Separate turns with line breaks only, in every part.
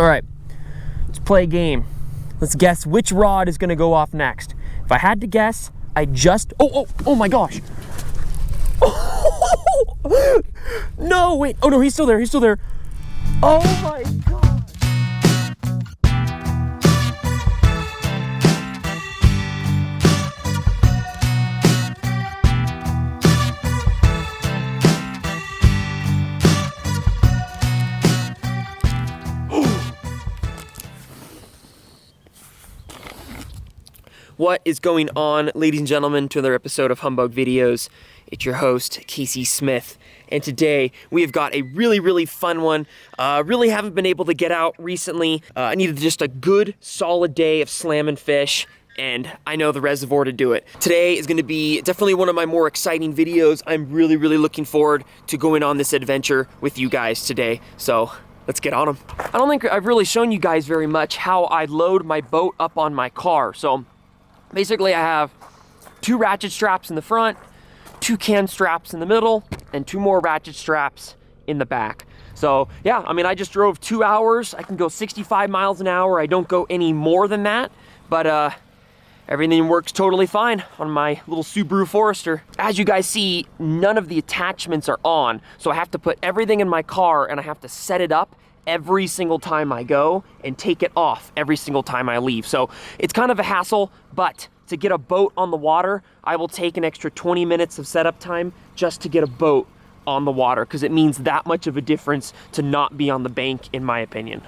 All right, let's play a game. Let's guess which rod is gonna go off next. If I had to guess, oh my gosh. No, wait, oh no, he's still there. Oh my God. What is going on, ladies and gentlemen, to another episode of Humbug Videos? It's your host, Casey Smith, and today we have got a really fun one. Really haven't been able to get out recently. I needed just a good, solid day of slamming fish, and I know the reservoir to do it. Today is gonna be definitely one of my more exciting videos. I'm really looking forward to going on this adventure with you guys today, so let's get on them. I don't think I've really shown you guys very much how I load my boat up on my car, so basically I have 2 ratchet straps in the front, 2 can straps in the middle, and 2 more ratchet straps in the back. So yeah, I mean, I just drove 2 hours. I can go 65 miles an hour. I don't go any more than that, but everything works totally fine on my little Subaru Forester. As you guys see, none of the attachments are on, so I have to put everything in my car and I have to set it up every single time I go and take it off every single time I leave. So it's kind of a hassle, but to get a boat on the water, I will take an extra 20 minutes of setup time just to get a boat on the water, because it means that much of a difference to not be on the bank, in my opinion.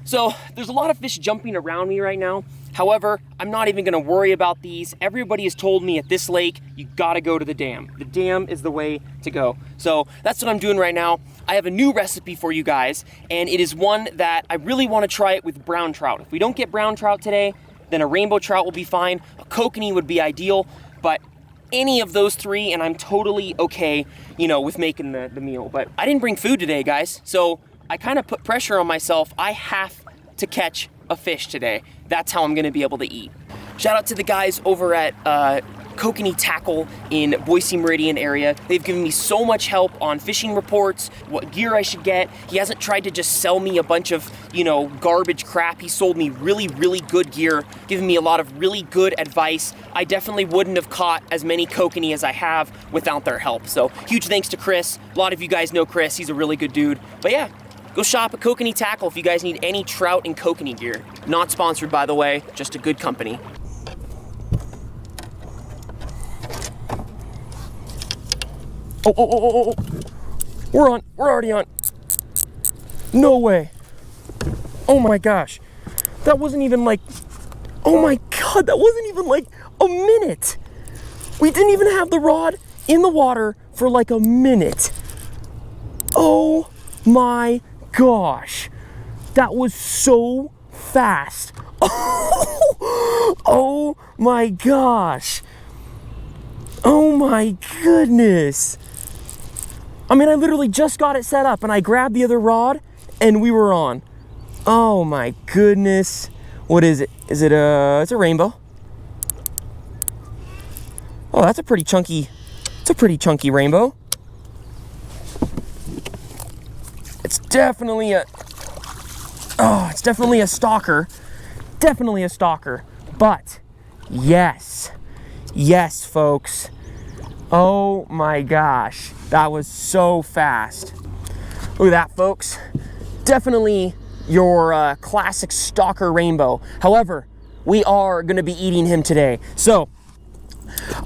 So there's a lot of fish jumping around me right now. However, I'm not even gonna worry about these. Everybody has told me at this lake, you gotta go to the dam. The dam is the way to go. So that's what I'm doing right now. I have a new recipe for you guys, and it is one that I really wanna try it with brown trout. If we don't get brown trout today, then a rainbow trout will be fine. A kokanee would be ideal, but any of those 3, and I'm totally okay, you know, with making the meal. But I didn't bring food today, guys, so I kind of put pressure on myself. I have to catch a fish today. That's how I'm gonna be able to eat. Shout out to the guys over at Kokanee Tackle in Boise Meridian area. They've given me so much help on fishing reports, what gear I should get. He hasn't tried to just sell me a bunch of, you know, garbage crap. He sold me really good gear, giving me a lot of really good advice. I definitely wouldn't have caught as many kokanee as I have without their help. So huge thanks to Chris. A lot of you guys know Chris. He's a really good dude. But yeah, go shop at Kokanee Tackle if you guys need any trout and kokanee gear. Not sponsored, by the way, just a good company. Oh. We're already on. No way. Oh my gosh. That wasn't even like, oh my God, that wasn't even like a minute. We didn't even have the rod in the water for like a minute. Oh my gosh, that was so fast. Oh my gosh. Oh my goodness. I mean, I literally just got it set up and I grabbed the other rod and we were on. Oh my goodness. What is it? Is it it's a rainbow. Oh, that's a pretty chunky rainbow. It's definitely a stalker. Definitely a stalker. But yes, folks. Oh my gosh, that was so fast. Look at that, folks. Definitely your classic stalker rainbow. However, we are gonna be eating him today. So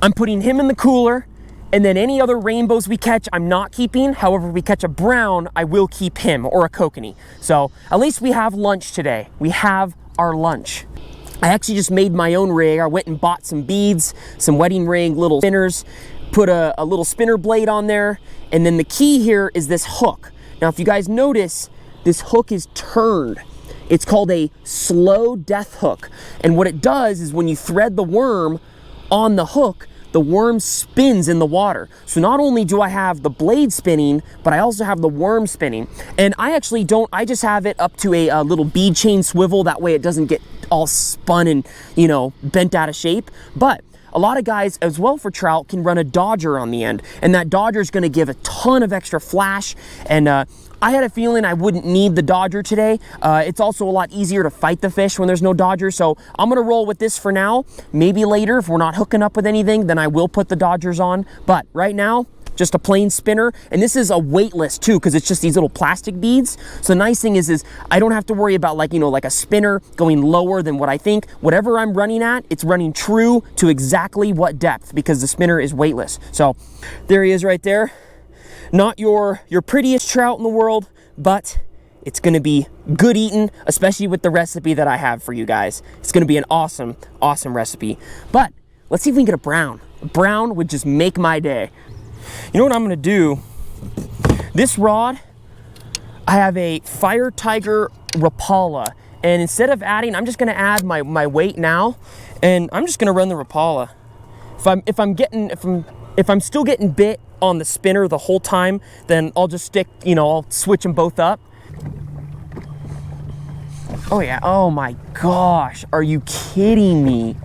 I'm putting him in the cooler, and then any other rainbows we catch, I'm not keeping. However, if we catch a brown, I will keep him, or a kokanee. So at least we have lunch today. We have our lunch. I actually just made my own rig. I went and bought some beads, some wedding ring, little spinners, put a little spinner blade on there, and then the key here is this hook. Now, if you guys notice, this hook is turned. It's called a slow death hook. And what it does is when you thread the worm on the hook, the worm spins in the water. So not only do I have the blade spinning, but I also have the worm spinning. And I actually don't, I just have it up to a little bead chain swivel. That way it doesn't get all spun and, you know, bent out of shape. But a lot of guys, as well for trout, can run a dodger on the end. And that dodger is going to give a ton of extra flash. And I had a feeling I wouldn't need the dodger today. It's also a lot easier to fight the fish when there's no dodger. So I'm going to roll with this for now. Maybe later, if we're not hooking up with anything, then I will put the dodgers on. But right now, just a plain spinner. And this is a weightless too, because it's just these little plastic beads. So the nice thing is I don't have to worry about, like, you know, like a spinner going lower than what I think. Whatever I'm running at, it's running true to exactly what depth, because the spinner is weightless. So there he is right there. Not your prettiest trout in the world, but it's gonna be good eating, especially with the recipe that I have for you guys. It's gonna be an awesome, awesome recipe. But let's see if we can get a brown. A brown would just make my day. You know what I'm gonna do? This rod, I have a Fire Tiger Rapala, and instead of adding, I'm just gonna add my weight now, and I'm just gonna run the Rapala. If I'm still getting bit on the spinner the whole time, then I'll just stick, you know, I'll switch them both up. Oh yeah, oh my gosh, are you kidding me?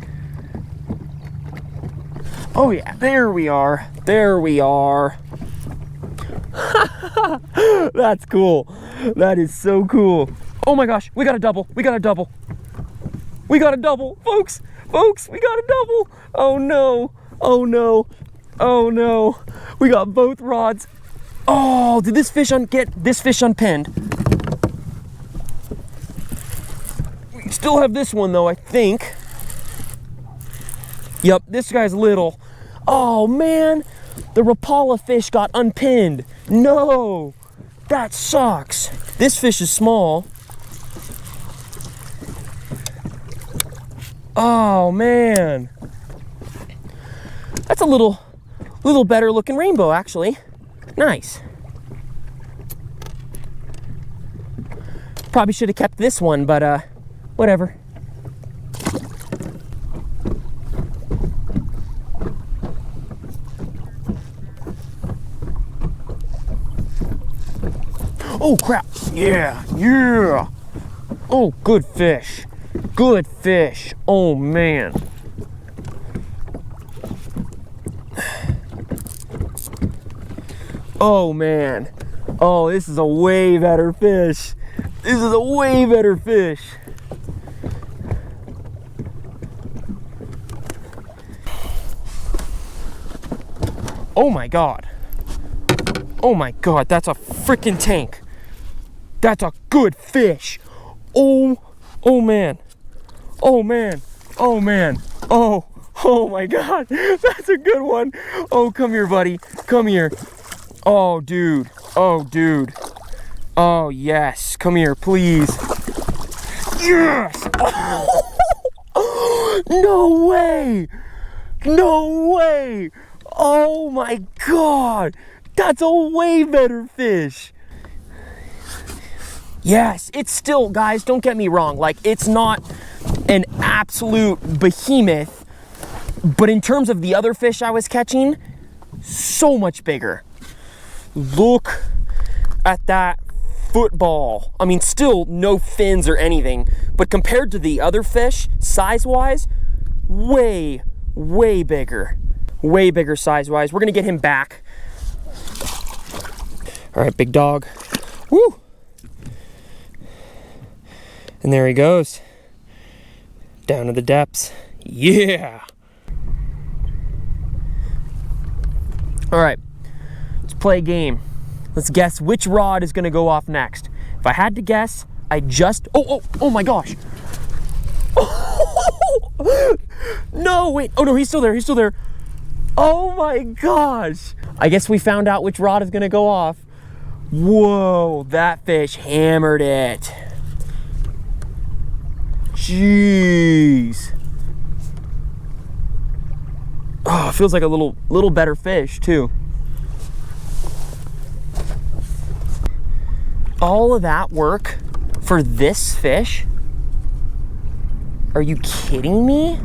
Oh yeah, there we are. There we are. That's cool. That is so cool. Oh my gosh, we got a double. We got a double. We got a double, folks. Folks, we got a double. Oh no. Oh no. Oh no. We got both rods. Oh, did this fish get this fish unpinned? We still have this one though, I think. Yep, this guy's little. Oh man, the Rapala fish got unpinned. No, that sucks. This fish is small. Oh man. That's a little better looking rainbow, actually. Nice. Probably should have kept this one, but whatever. Oh crap, yeah, yeah. Oh, good fish, good fish. Oh man. Oh man, oh, this is a way better fish. This is a way better fish. Oh my God. Oh my God, that's a freaking tank. That's a good fish. Oh man. Oh man. Oh man. Oh my God. That's a good one. Oh, come here, buddy. Come here. Oh, dude. Oh, dude. Oh, yes. Come here, please. Yes. Oh. No way. No way. Oh my God. That's a way better fish. Yes, it's still, guys, don't get me wrong, like, it's not an absolute behemoth, but in terms of the other fish I was catching, so much bigger. Look at that football. I mean, still no fins or anything, but compared to the other fish, size-wise, way, way bigger. Way bigger size-wise. We're gonna get him back. All right, big dog. Woo! And there he goes. Down to the depths. Yeah! All right, let's play a game. Let's guess which rod is gonna go off next. If I had to guess, I just, oh my gosh. No, wait, oh no, he's still there, he's still there. Oh my gosh. I guess we found out which rod is gonna go off. Whoa, that fish hammered it. Jeez. Oh, it feels like a little better fish too. All of that work for this fish? Are you kidding me?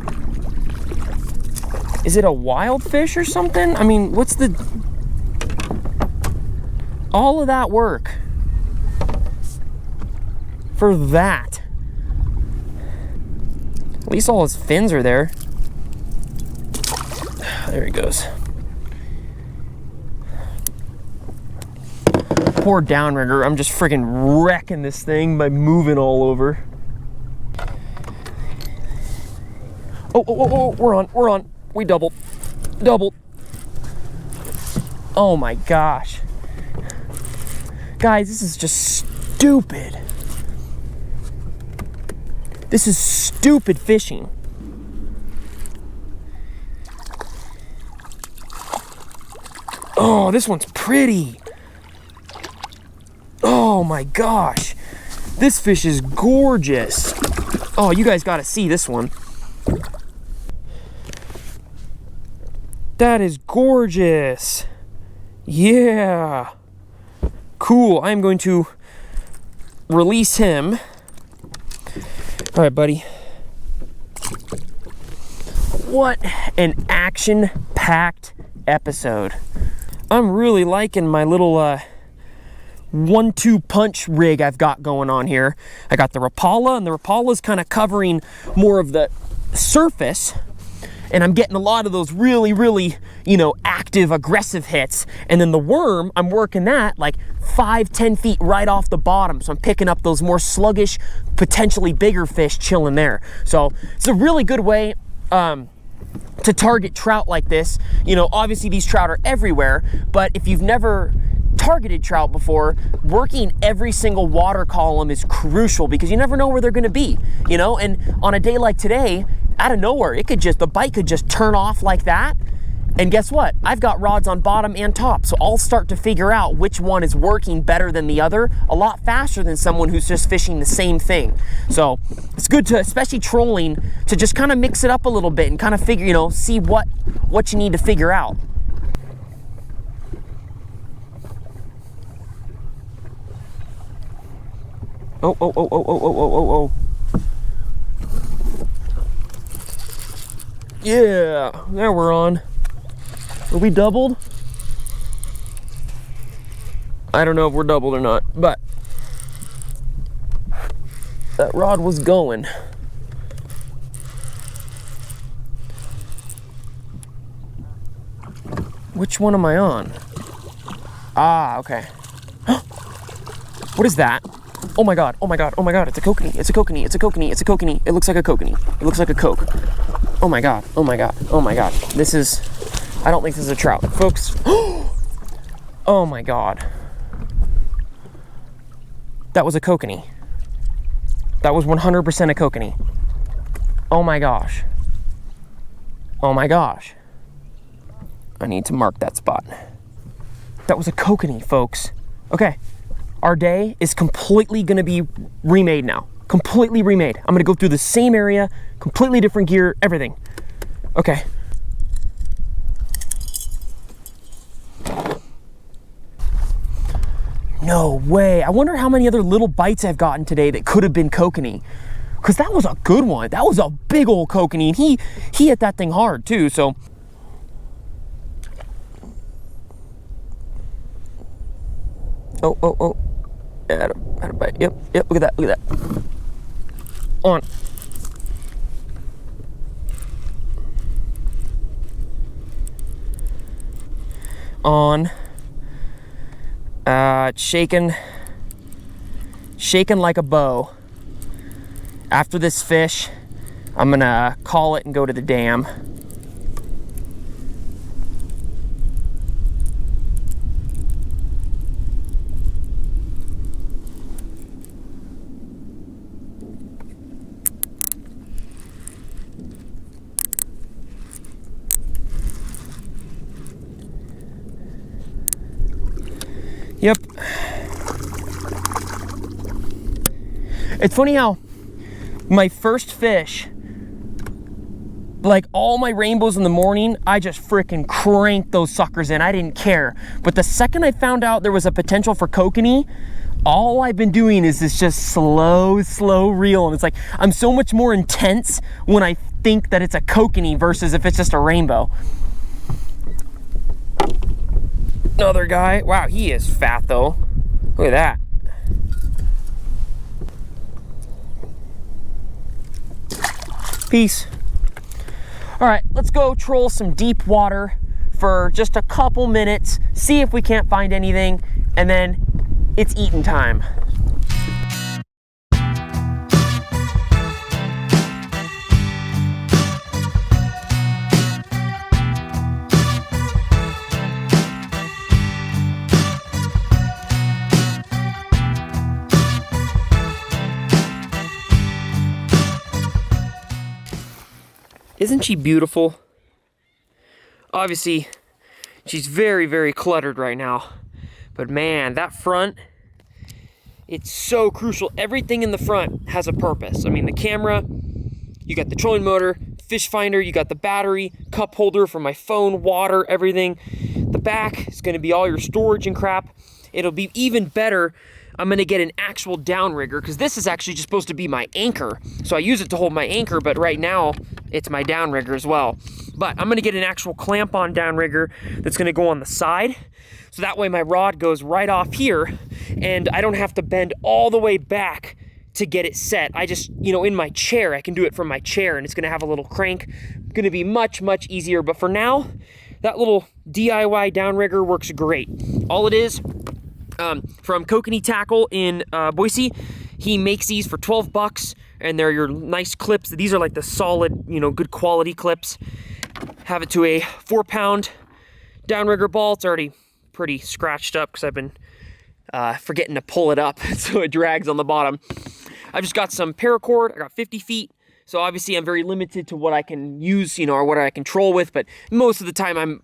Is it a wild fish or something? I mean, what's the... all of that work for that? At least all his fins are there. There he goes. Poor downrigger. I'm just freaking wrecking this thing by moving all over. Oh, we're on. We doubled. Oh my gosh. Guys, this is just stupid. This is stupid fishing. Oh, this one's pretty. Oh my gosh. This fish is gorgeous. Oh, you guys gotta see this one. That is gorgeous. Yeah. Cool. I'm going to release him. All right, buddy. What an action-packed episode. I'm really liking my little 1-2 punch rig I've got going on here. I got the Rapala, and the Rapala's kind of covering more of the surface, and I'm getting a lot of those really, you know, active, aggressive hits. And then the worm, I'm working that like 5-10 feet right off the bottom, so I'm picking up those more sluggish, potentially bigger fish chilling there. So it's a really good way to target trout like this. You know, obviously these trout are everywhere, but if you've never targeted trout before, working every single water column is crucial, because you never know where they're going to be, you know. And on a day like today, out of nowhere, the bite could just turn off like that, and guess what? I've got rods on bottom and top, so I'll start to figure out which one is working better than the other a lot faster than someone who's just fishing the same thing. So it's good to, especially trolling, to just kind of mix it up a little bit and kind of figure, you know, see what you need to figure out. Oh. Yeah, there we're on. Are we doubled? I don't know if we're doubled or not, but that rod was going. Which one am I on? Ah, okay. What is that? Oh my god, it's a kokanee, it's a kokanee. It looks like a kokanee. It looks like a coke. Oh my god. This is, I don't think this is a trout, folks. Oh my god. That was a kokanee. That was 100% a kokanee. Oh my gosh. I need to mark that spot. That was a kokanee, folks. Okay. Our day is completely gonna be remade now. Completely remade. I'm gonna go through the same area, completely different gear, everything. Okay. No way. I wonder how many other little bites I've gotten today that could have been kokanee. Because that was a good one. That was a big old kokanee. And he hit that thing hard too, so. Oh. Had a bite. Yep, look at that. On. Shaking like a bow. After this fish, I'm gonna call it and go to the dam. Yep. It's funny how my first fish Like all my rainbows in the morning, I just freaking cranked those suckers in. I didn't care. But the second I found out there was a potential for kokanee, all I've been doing is this just slow reel. And it's like, I'm so much more intense when I think that it's a kokanee versus if it's just a rainbow. Another guy. Wow, he is fat though. Look at that. Peace. All right, let's go troll some deep water for just a couple minutes, see if we can't find anything, and then it's eating time. Isn't she beautiful? Obviously, she's very cluttered right now. But man, that front, it's so crucial. Everything in the front has a purpose. I mean, the camera, you got the trolling motor, fish finder, you got the battery, cup holder for my phone, water, everything. The back is gonna be all your storage and crap. It'll be even better. I'm gonna get an actual downrigger because this is actually just supposed to be my anchor. So I use it to hold my anchor, but right now it's my downrigger as well. But I'm gonna get an actual clamp on downrigger that's gonna go on the side. So that way my rod goes right off here and I don't have to bend all the way back to get it set. I just, you know, in my chair, I can do it from my chair and it's gonna have a little crank. Gonna be much easier. But for now, that little DIY downrigger works great. All it is, from Kokanee Tackle in Boise. He makes these for 12 bucks and they're your nice clips. These are like the solid, you know, good quality clips. Have it to a 4-pound downrigger ball. It's already pretty scratched up because I've been forgetting to pull it up so it drags on the bottom. I've just got some paracord. I got 50 feet. So obviously I'm very limited to what I can use, you know, or what I can troll with, but most of the time I'm,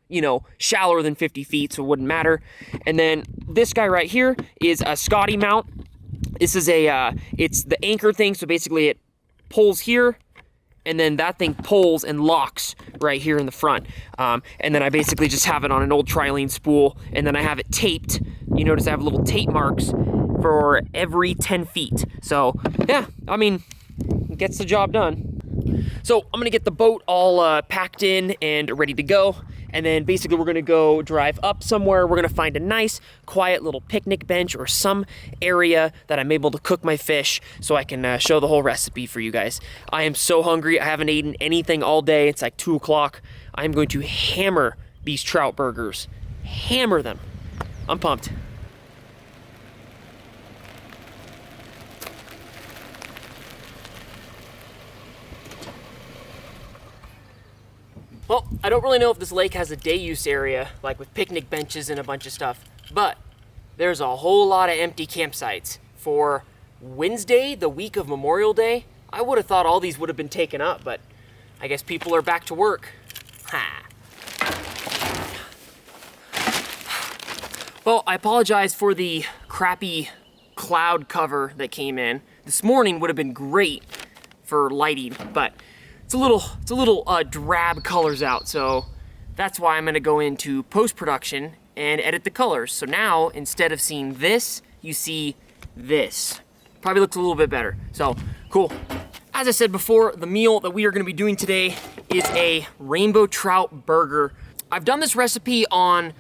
you know, shallower than 50 feet, so it wouldn't matter. And then this guy right here is a Scotty mount. This is a, it's the anchor thing, so basically it pulls here, and then that thing pulls and locks right here in the front. And then I basically just have it on an old trilene spool, and then I have it taped. You notice I have little tape marks for every 10 feet. So yeah, I mean, it gets the job done. So I'm gonna get the boat all packed in and ready to go. And then basically we're gonna go drive up somewhere. We're gonna find a nice, quiet little picnic bench or some area that I'm able to cook my fish so I can show the whole recipe for you guys. I am so hungry. I haven't eaten anything all day. It's like 2 o'clock. I'm going to hammer these trout burgers. Hammer them. I'm pumped. Well, I don't really know if this lake has a day use area, like with picnic benches and a bunch of stuff, but there's a whole lot of empty campsites. For Wednesday, the week of Memorial Day, I would have thought all these would have been taken up, but I guess people are back to work. Ha. Well, I apologize for the crappy cloud cover that came in. This morning would have been great for lighting, but it's a little drab colors out, so that's why I'm gonna go into post-production and edit the colors. So now, instead of seeing this, you see this. Probably looks a little bit better, so cool. As I said before, the meal that we are gonna be doing today is a rainbow trout burger. I've done this recipe on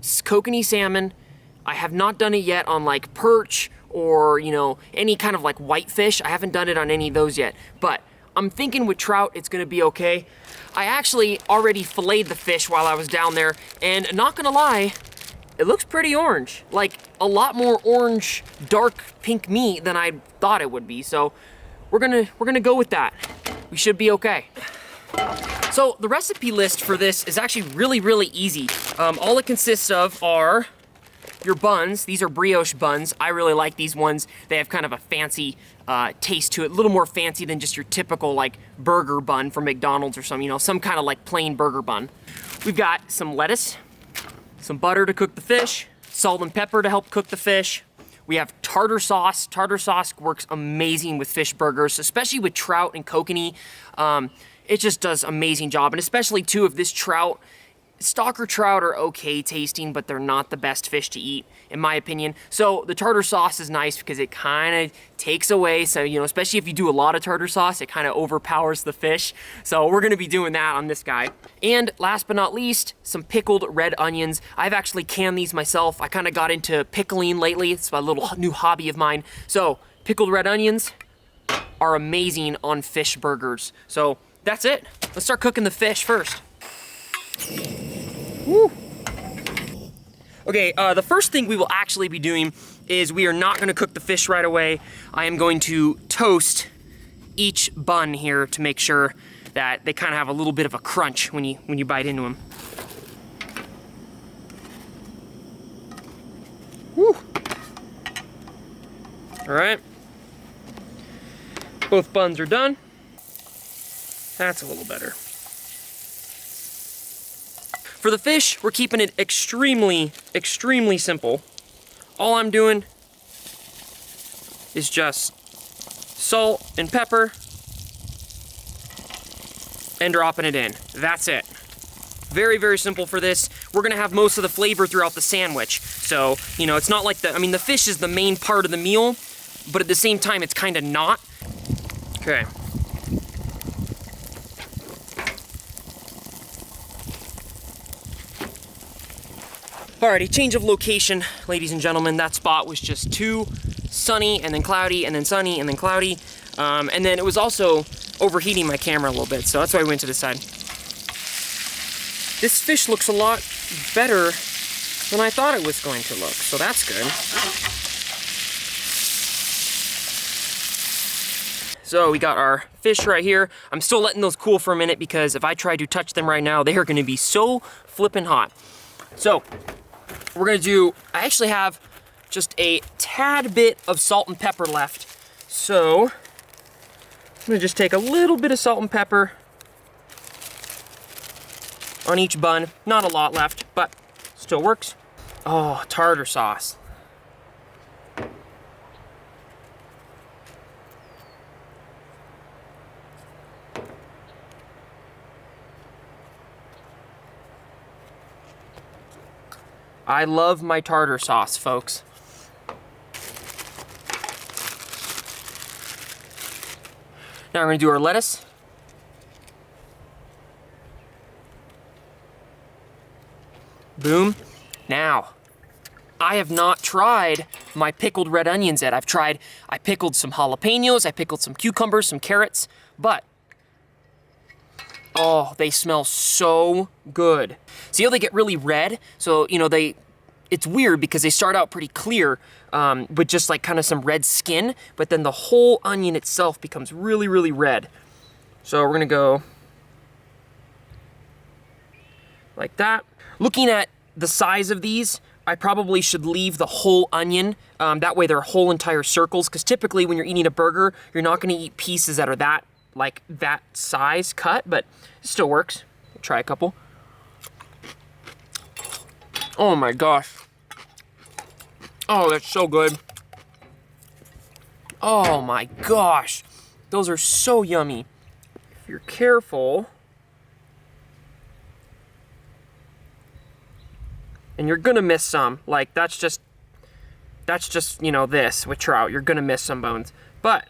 kokanee salmon. I have not done it yet on like perch or, you know, any kind of like whitefish. I haven't done it on any of those yet, but I'm thinking with trout, it's gonna be okay. I actually already filleted the fish while I was down there, and not gonna lie, it looks pretty orange. Like a lot more orange, dark pink meat than I thought it would be. So we're gonna go with that. We should be okay. So the recipe list for this is actually really easy. All it consists of are your buns. These are brioche buns. I really like these ones. They have kind of a fancy taste to it, a little more fancy than just your typical like burger bun from McDonald's or some, you know, some kind of like plain burger bun. We've got some lettuce, some butter to cook the fish, salt and pepper to help cook the fish. We have tartar sauce. Tartar sauce works amazing with fish burgers, especially with trout and kokanee. it just does amazing job. And especially too, if this trout, stalker trout are okay tasting, but they're not the best fish to eat, in my opinion. So the tartar sauce is nice because it kind of takes away, so, you know, especially if you do a lot of tartar sauce, it kind of overpowers the fish. So we're gonna be doing that on this guy. And last but not least, some pickled red onions. I've actually canned these myself. I kind of got into pickling lately. It's a little new hobby of mine. So pickled red onions are amazing on fish burgers. So that's it. Let's start cooking the fish first. Woo. Okay, the first thing we will actually be doing is we are not gonna cook the fish right away. I am going to toast each bun here to make sure that they kind of have a little bit of a crunch when you bite into them. Woo. All right. Both buns are done. That's a little better. For the fish, we're keeping it extremely, extremely simple. All I'm doing is just salt and pepper and dropping it in. That's it. Very, very simple for this. We're gonna have most of the flavor throughout the sandwich. So, you know, it's not like I mean, the fish is the main part of the meal, but at the same time, it's kind of not. Okay. Alrighty, change of location, ladies and gentlemen. That spot was just too sunny and then cloudy and then sunny and then cloudy. And then it was also overheating my camera a little bit, so that's why I went to this side. This fish looks a lot better than I thought it was going to look, so that's good. So we got our fish right here. I'm still letting those cool for a minute because if I try to touch them right now, they are gonna be so flippin' hot. So, we're gonna do, I actually have just a tad bit of salt and pepper left. So, I'm gonna just take a little bit of salt and pepper on each bun. Not a lot left, but still works. Oh, tartar sauce. I love my tartar sauce, folks. Now we're gonna do our lettuce. Boom. Now, I have not tried my pickled red onions yet. I pickled some jalapenos, I pickled some cucumbers, some carrots, but oh, they smell so good. See how they get really red? So, you know, it's weird because they start out pretty clear with just like kind of some red skin, but then the whole onion itself becomes really, really red. So we're gonna go like that. Looking at the size of these, I probably should leave the whole onion. That way they're whole entire circles, because typically when you're eating a burger, you're not gonna eat pieces that are that size cut, but it still works. We'll try a couple. Oh my gosh. Oh, that's so good. Oh my gosh. Those are so yummy. If you're careful, and you're gonna miss some, like that's just, you know, this with trout, you're gonna miss some bones, but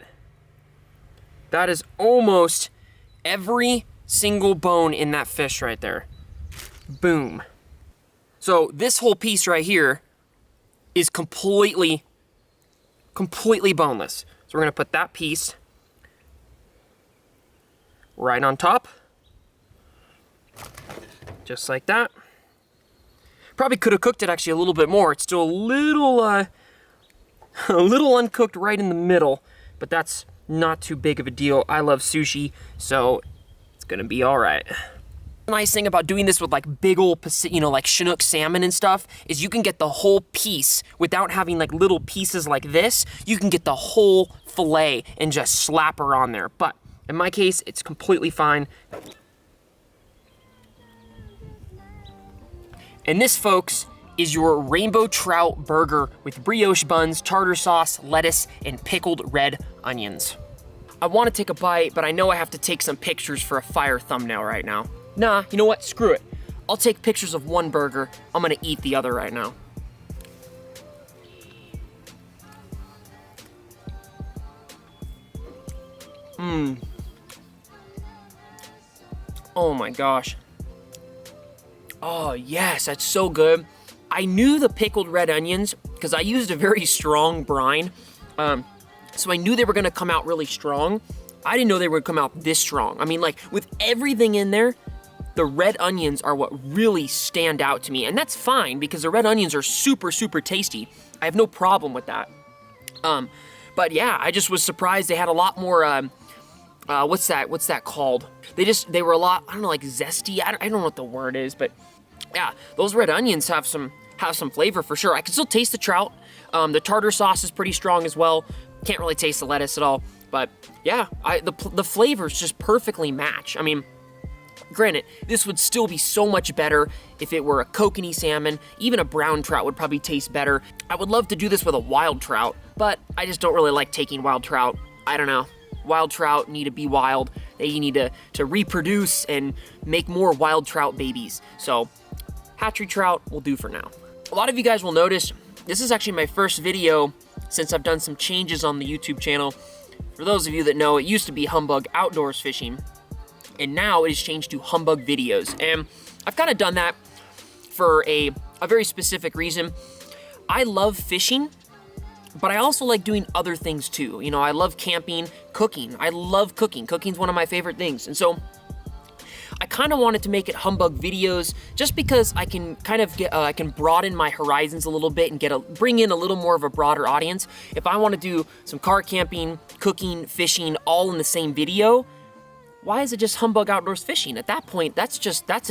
that is almost every single bone in that fish right there. Boom. So this whole piece right here is completely boneless. So we're gonna put that piece right on top. Just like that. Probably could have cooked it actually a little bit more. It's still a little uncooked right in the middle, but that's not too big of a deal. I love sushi, so it's gonna be all right. The nice thing about doing this with like big old, you know, like Chinook salmon and stuff, is you can get the whole piece without having like little pieces like this. You can get the whole fillet and just slap her on there. But in my case, it's completely fine. And this, folks, is your rainbow trout burger with brioche buns, tartar sauce, lettuce, and pickled red onions. I want to take a bite, but I know I have to take some pictures for a fire thumbnail right now. Nah, you know what? Screw it. I'll take pictures of one burger. I'm gonna eat the other right now. Oh my gosh. Oh yes, that's so good. I knew the pickled red onions because I used a very strong brine. So I knew they were gonna come out really strong. I didn't know they would come out this strong. I mean, like, with everything in there, the red onions are what really stand out to me. And that's fine because the red onions are super, super tasty. I have no problem with that. But yeah, I just was surprised they had a lot more, what's that called? They were a lot, I don't know, like zesty. I don't know what the word is, but yeah, those red onions have some flavor for sure. I can still taste the trout. The tartar sauce is pretty strong as well. Can't really taste the lettuce at all, but yeah, the flavors just perfectly match. I mean, granted, this would still be so much better if it were a kokanee salmon. Even a brown trout would probably taste better. I would love to do this with a wild trout, but I just don't really like taking wild trout. I don't know. Wild trout need to be wild. They need to reproduce and make more wild trout babies. So hatchery trout will do for now. A lot of you guys will notice this is actually my first video since I've done some changes on the YouTube channel. For those of you that know, it used to be Humbug Outdoors Fishing, and now it has changed to Humbug Videos. And I've kind of done that for a very specific reason. I love fishing, but I also like doing other things too. You know, I love camping, cooking. I love cooking. Cooking's one of my favorite things. And so I kind of wanted to make it Humbug Videos just because I can kind of get, I can broaden my horizons a little bit and bring in a little more of a broader audience. If I want to do some car camping, cooking, fishing, all in the same video, why is it just Humbug Outdoors Fishing? At that point, that's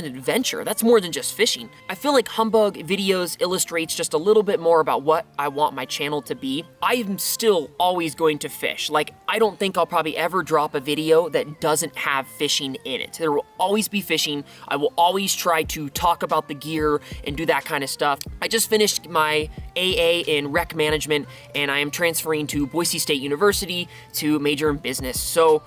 an adventure. That's more than just fishing. I feel like Humbug Videos illustrates just a little bit more about what I want my channel to be. I am still always going to fish. Like, I don't think I'll probably ever drop a video that doesn't have fishing in it. There will always be fishing. I will always try to talk about the gear and do that kind of stuff. I just finished my AA in rec management, and I am transferring to Boise State University to major in business. So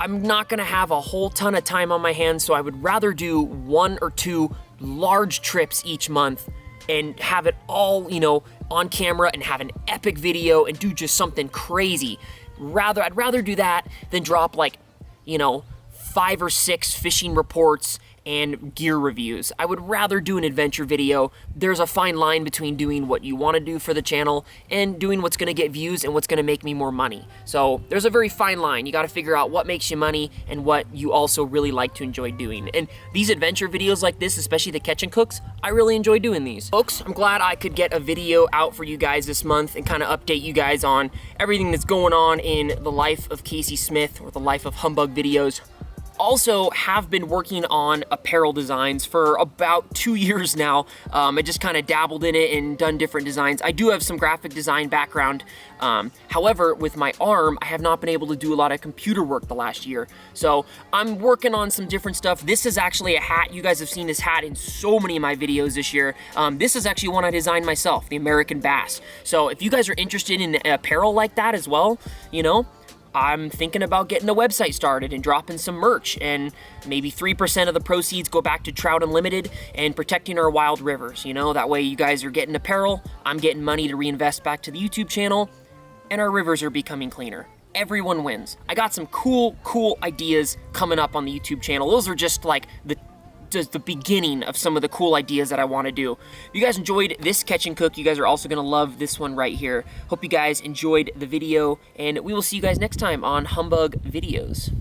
I'm not gonna have a whole ton of time on my hands, so I would rather do 1 or 2 large trips each month and have it all, you know, on camera and have an epic video and do just something crazy. I'd rather do that than drop, like, you know, 5 or 6 fishing reports and gear reviews. I would rather do an adventure video. There's a fine line between doing what you want to do for the channel and doing what's going to get views and what's going to make me more money. So there's a very fine line. You got to figure out what makes you money and what you also really like to enjoy doing. And these adventure videos like this, especially the catch and cooks, I really enjoy doing these. Folks, I'm glad I could get a video out for you guys this month and kind of update you guys on everything that's going on in the life of Casey Smith, or the life of Humbug Videos. Also have been working on apparel designs for about 2 years now. I just kind of dabbled in it and done different designs. I do have some graphic design background. However, with my arm, I have not been able to do a lot of computer work the last year. So I'm working on some different stuff. This is actually a hat. You guys have seen this hat in so many of my videos this year. This is actually one I designed myself, the American Bass. So if you guys are interested in apparel like that as well, you know, I'm thinking about getting a website started and dropping some merch, and maybe 3% of the proceeds go back to Trout Unlimited and protecting our wild rivers. You know, that way you guys are getting apparel, I'm getting money to reinvest back to the YouTube channel, and our rivers are becoming cleaner. Everyone wins. I got some cool ideas coming up on the YouTube channel. Those are just like just the beginning of some of the cool ideas that I want to do. If you guys enjoyed this catch and cook, you guys are also going to love this one right here. Hope you guys enjoyed the video, and we will see you guys next time on Humbug Videos.